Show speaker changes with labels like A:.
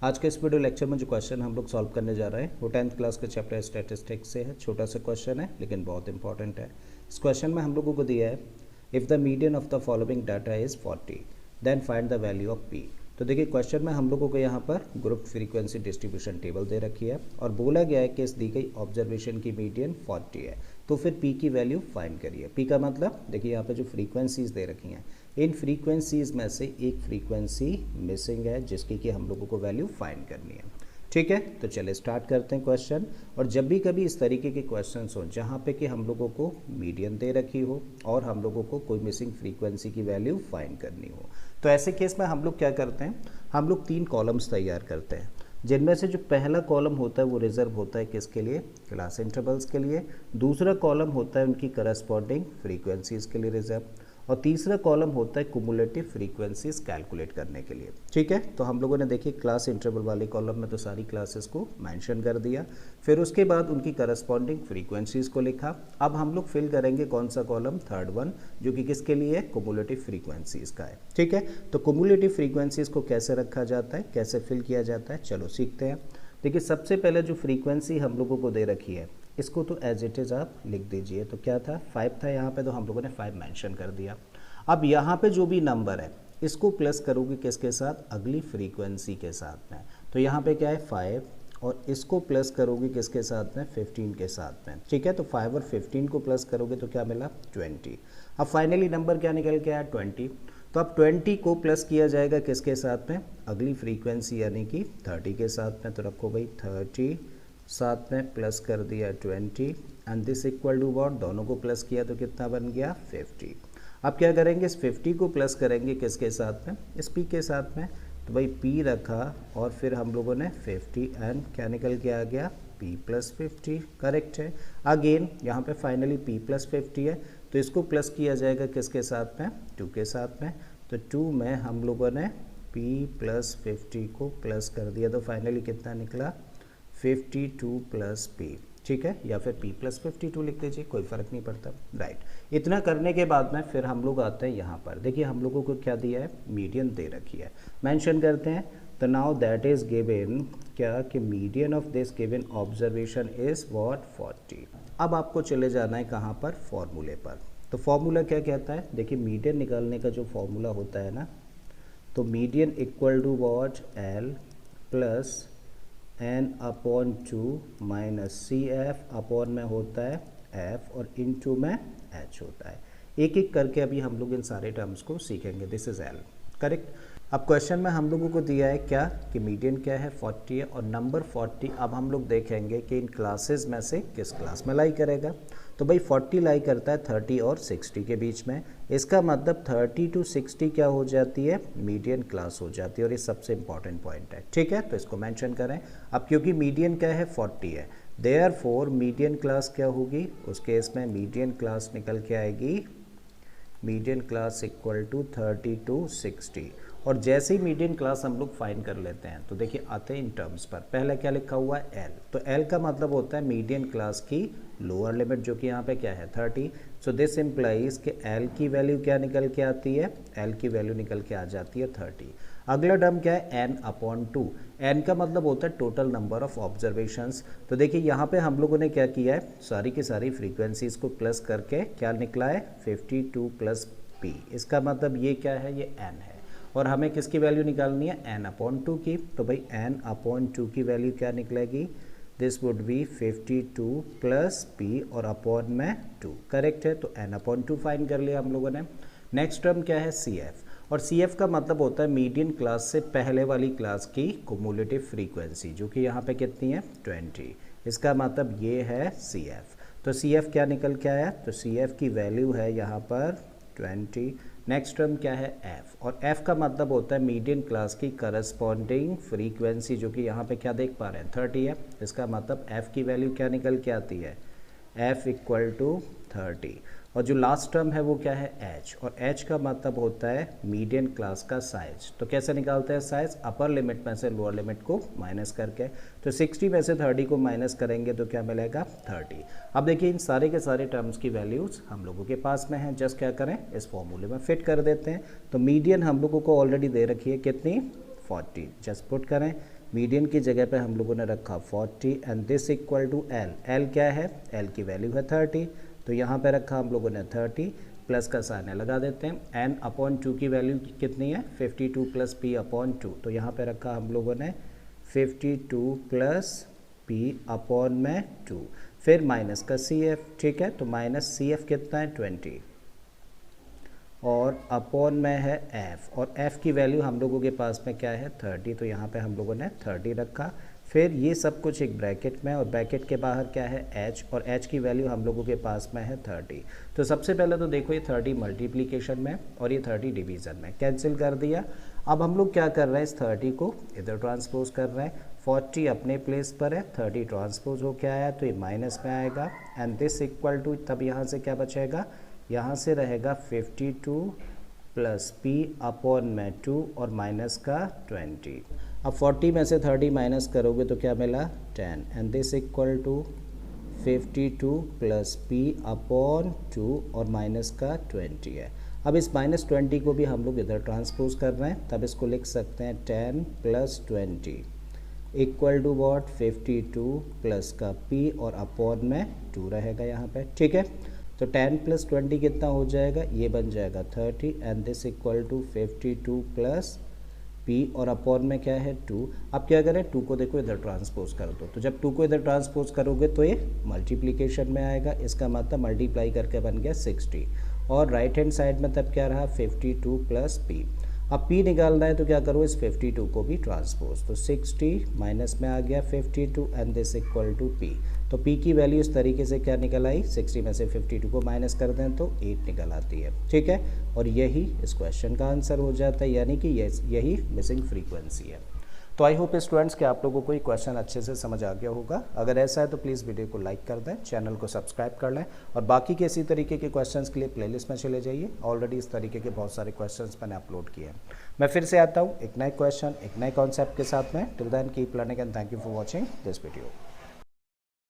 A: आज के इस वीडियो लेक्चर में जो क्वेश्चन हम लोग सॉल्व करने जा रहे हैं वो 10th क्लास के चैप्टर स्टैटिस्टिक्स से है। छोटा सा क्वेश्चन है लेकिन बहुत इंपॉर्टेंट है। इस क्वेश्चन में हम लोगों को दिया है if the median of the following data is 40 then find the value of p. तो देखिए क्वेश्चन में हम लोगों को यहाँ पर ग्रुप फ्रीक्वेंसी डिस्ट्रीब्यूशन टेबल दे रखी है और बोला गया है कि इस दी गई ऑब्जर्वेशन की मीडियन 40 है, तो फिर पी की वैल्यू फाइंड करिए। पी का मतलब देखिए यहाँ पे जो फ्रीक्वेंसीज दे रखी हैं, इन फ्रीक्वेंसीज में से एक फ्रीक्वेंसी मिसिंग है जिसकी कि हम लोगों को वैल्यू फाइंड करनी है। ठीक है, तो चलिए स्टार्ट करते हैं क्वेश्चन। और जब भी कभी इस तरीके के क्वेश्चन हो जहाँ पे कि हम लोगों को मीडियन दे रखी हो और हम लोगों को कोई मिसिंग फ्रीक्वेंसी की वैल्यू फाइंड करनी हो, तो ऐसे केस में हम लोग क्या करते हैं, हम लोग 3 कॉलम्स तैयार करते हैं, जिनमें से जो पहला कॉलम होता है वो रिजर्व होता है किसके लिए, क्लास इंटरवल्स के लिए। दूसरा कॉलम होता है उनकी करस्पॉन्डिंग फ्रीक्वेंसीज के लिए रिजर्व, और तीसरा कॉलम होता है कुमुलेटिव फ्रीक्वेंसीज कैलकुलेट करने के लिए। ठीक है, तो हम लोगों ने देखिए क्लास इंटरवल वाले कॉलम में तो सारी क्लासेस को मेंशन कर दिया, फिर उसके बाद उनकी करस्पॉन्डिंग फ्रीक्वेंसीज को लिखा। अब हम लोग फिल करेंगे कौन सा कॉलम, थर्ड वन, जो कि किसके लिए है, कुमुलेटिव फ्रीक्वेंसीज का है। ठीक है, तो कुमुलेटिव फ्रीक्वेंसीज को कैसे रखा जाता है, कैसे फिल किया जाता है, चलो सीखते हैं। देखिए सबसे पहले जो फ्रीक्वेंसी हम लोगों को दे रखी है इसको तो एज इट इज़ आप लिख दीजिए। तो क्या था, 5 था यहाँ पे, तो हम लोगों ने 5 मेंशन कर दिया। अब यहाँ पे जो भी नंबर है इसको प्लस करोगे किसके साथ, अगली फ्रीक्वेंसी के साथ में। तो यहाँ पे क्या है 5, और इसको प्लस करोगे किसके साथ में, 15 के साथ में। ठीक है, तो 5 और 15 को प्लस करोगे तो क्या मिला, 20। अब फाइनली नंबर क्या निकल के आया, 20। तो अब 20 को प्लस किया जाएगा किसके साथ में, अगली फ्रीक्वेंसी यानी कि 30 के साथ में। तो रखो भाई 30, साथ में प्लस कर दिया 20, and this equal to what, दोनों को प्लस किया तो कितना बन गया, 50। अब क्या करेंगे, इस 50 को प्लस करेंगे किसके साथ में, इस p के साथ में। तो भाई p रखा और फिर हम लोगों ने 50 एंड क्या निकल के आ गया, p प्लस 50। करेक्ट है। अगेन यहाँ पे फाइनली p प्लस 50 है, तो इसको प्लस किया जाएगा किसके साथ में, 2 के साथ में। तो 2 में हम लोगों ने p प्लस 50 को प्लस कर दिया, तो फाइनली कितना निकला, 52 प्लस p। ठीक है, या फिर p प्लस 52 लिख दीजिए, कोई फ़र्क नहीं पड़ता। राइट, इतना करने के बाद में फिर हम लोग आते हैं यहाँ पर। देखिए हम लोगों को क्या दिया है, मीडियन दे रखी है, मेंशन करते हैं। तो नाउ दैट इज़ गिवन क्या कि median of this given observation is what, 40। अब आपको चले जाना है कहाँ पर, फॉर्मूले पर। तो फॉर्मूला क्या कहता है, देखिए मीडियन निकालने का जो फॉर्मूला होता है ना, तो median equal to what, l plus n upon 2 minus c f upon में होता है f और इनटू में h होता है। एक एक करके अभी हम लोग इन सारे टर्म्स को सीखेंगे। This is l, correct. अब क्वेश्चन में हम लोगों को दिया है क्या कि मीडियन क्या है, 40 है, और नंबर 40 अब हम लोग देखेंगे कि इन क्लासेस में से किस क्लास में लाई करेगा। तो भाई 40 लाई करता है 30 और 60 के बीच में, इसका मतलब 30 to 60 क्या हो जाती है, मीडियन क्लास हो जाती है, और ये सबसे इंपॉर्टेंट पॉइंट है। ठीक है, तो इसको मेंशन करें। अब क्योंकि मीडियन क्या है, 40 है, देयरफॉर मीडियन क्लास क्या होगी, उस केस में मीडियन क्लास निकल के आएगी, median class equal to 30 to 60। और जैसे ही मीडियन क्लास हम लोग फाइंड कर लेते हैं तो देखिए आते हैं इन टर्म्स पर। पहले क्या लिखा हुआ है, एल, तो एल का मतलब होता है मीडियन क्लास की लोअर लिमिट, जो कि यहाँ पे क्या है, 30। सो दिस इम्प्लाइज कि एल की वैल्यू क्या निकल के आती है, एल की वैल्यू निकल के आ जाती है 30। अगला टर्म क्या है, एन अपॉन 2। एन का मतलब होता है टोटल नंबर ऑफ ऑब्जर्वेशंस। तो देखिए यहाँ पे हम लोगों ने क्या किया है, सारी की सारी फ्रीक्वेंसीज को प्लस करके क्या निकला है, 52 प्लस पी। इसका मतलब ये क्या है, ये एन है, और हमें किसकी वैल्यू निकालनी है, n अपॉन 2 की। तो भाई n अपॉन 2 की वैल्यू क्या निकलेगी, this would be 52 plus p और अपॉन में 2। करेक्ट है, तो n अपॉन 2 फाइंड कर लिया हम लोगों ने। नेक्स्ट टर्म क्या है, CF, और CF का मतलब होता है मीडियन क्लास से पहले वाली क्लास की कुमुलेटिव फ्रीक्वेंसी, जो कि यहाँ पे कितनी है, 20। इसका मतलब ये है CF। तो CF क्या निकल के आया, तो CF की वैल्यू है यहाँ पर 20। नेक्स्ट टर्म क्या है, f, और f का मतलब होता है मीडियन क्लास की करस्पॉन्डिंग फ्रीक्वेंसी, जो कि यहाँ पे क्या देख पा रहे हैं, 30 है। इसका मतलब f की वैल्यू क्या निकल के आती है, f इक्वल टू 30। और जो लास्ट टर्म है वो क्या है, h, और h का मतलब होता है मीडियन क्लास का साइज। तो कैसे निकालते हैं साइज, अपर लिमिट में से लोअर लिमिट को माइनस करके। तो 60 में से 30 को माइनस करेंगे तो क्या मिलेगा, 30। अब देखिए इन सारे के सारे टर्म्स की वैल्यूज़ हम लोगों के पास में हैं, जस्ट क्या करें, इस फॉर्मूले में फिट कर देते हैं। तो मीडियन हम लोगों को ऑलरेडी दे रखी है कितनी, 40, जस्ट पुट करें मीडियन की जगह पे हम लोगों ने रखा 40 and this equal to l. L क्या है, एल की वैल्यू है 30, तो यहाँ पे रखा हम लोगों ने 30, प्लस का साइन है लगा देते हैं। एन अपॉन 2 की वैल्यू कितनी है, 52 प्लस पी अपॉन 2, तो यहाँ पे रखा हम लोगों ने 52 प्लस पी अपॉन में 2, फिर माइनस का सी एफ, ठीक है, तो माइनस सी एफ कितना है 20 और अपॉन में है एफ, और एफ की वैल्यू हम लोगों के पास में क्या है 30, तो यहाँ पे हम लोगों ने 30 रखा। फिर ये सब कुछ एक ब्रैकेट में, और ब्रैकेट के बाहर क्या है एच, और एच की वैल्यू हम लोगों के पास में है 30। तो सबसे पहले तो देखो ये 30 मल्टीप्लिकेशन में और ये 30 डिवीज़न में, कैंसिल कर दिया। अब हम लोग क्या कर रहे हैं, इस 30 को इधर ट्रांसपोज कर रहे हैं, 40 अपने प्लेस पर है, 30 ट्रांसपोज हो क्या आया, तो ये माइनस में आएगा एंड दिस इक्वल टू, तब यहाँ से क्या बचेगा, यहाँ से रहेगा 52 प्लस पी अपॉन में 2 और माइनस का 20। अब 40 में से 30 माइनस करोगे तो क्या मिला 10 and this equal to 52 plus p upon 2 और माइनस का 20 है। अब इस माइनस 20 को भी हम लोग इधर ट्रांसपोज कर रहे हैं, तब इसको लिख सकते हैं 10 plus 20 equal to what 52 plus का p और अपॉन में 2 रहेगा यहाँ पे, ठीक है। तो 10 प्लस 20 कितना हो जाएगा, ये बन जाएगा 30 and this equal to 52 plus p और अपॉन में क्या है 2। अब क्या करें, 2 को देखो इधर ट्रांसपोज कर दो, तो जब 2 को इधर ट्रांसपोज करोगे तो ये मल्टीप्लिकेशन में आएगा, इसका मतलब मल्टीप्लाई करके बन गया 60, और राइट हैंड साइड में तब क्या रहा 52 प्लस p। अब p निकालना है तो क्या करो, इस 52 को भी ट्रांसपोज, तो 60 माइनस में आ गया 52 and this equal to p। तो p की वैल्यू इस तरीके से क्या निकल आई, 60 में से 52 को माइनस कर दें तो 8 निकल आती है, ठीक है। और यही इस क्वेश्चन का आंसर हो जाता है, यानी कि यही मिसिंग फ्रीक्वेंसी है। तो आई होप स्टूडेंट्स कि आप लोगों को ये क्वेश्चन अच्छे से समझ आ गया होगा। अगर ऐसा है तो प्लीज़ वीडियो को लाइक कर दें, चैनल को सब्सक्राइब कर लें, और बाकी के इसी तरीके के क्वेश्चंस के लिए प्लेलिस्ट में चले जाइए। ऑलरेडी इस तरीके के बहुत सारे क्वेश्चंस मैंने अपलोड किए हैं। मैं फिर से आता हूँ एक नए क्वेश्चन, एक नए कॉन्सेप्ट के साथ में। Till then keep learning and thank you for watching this video.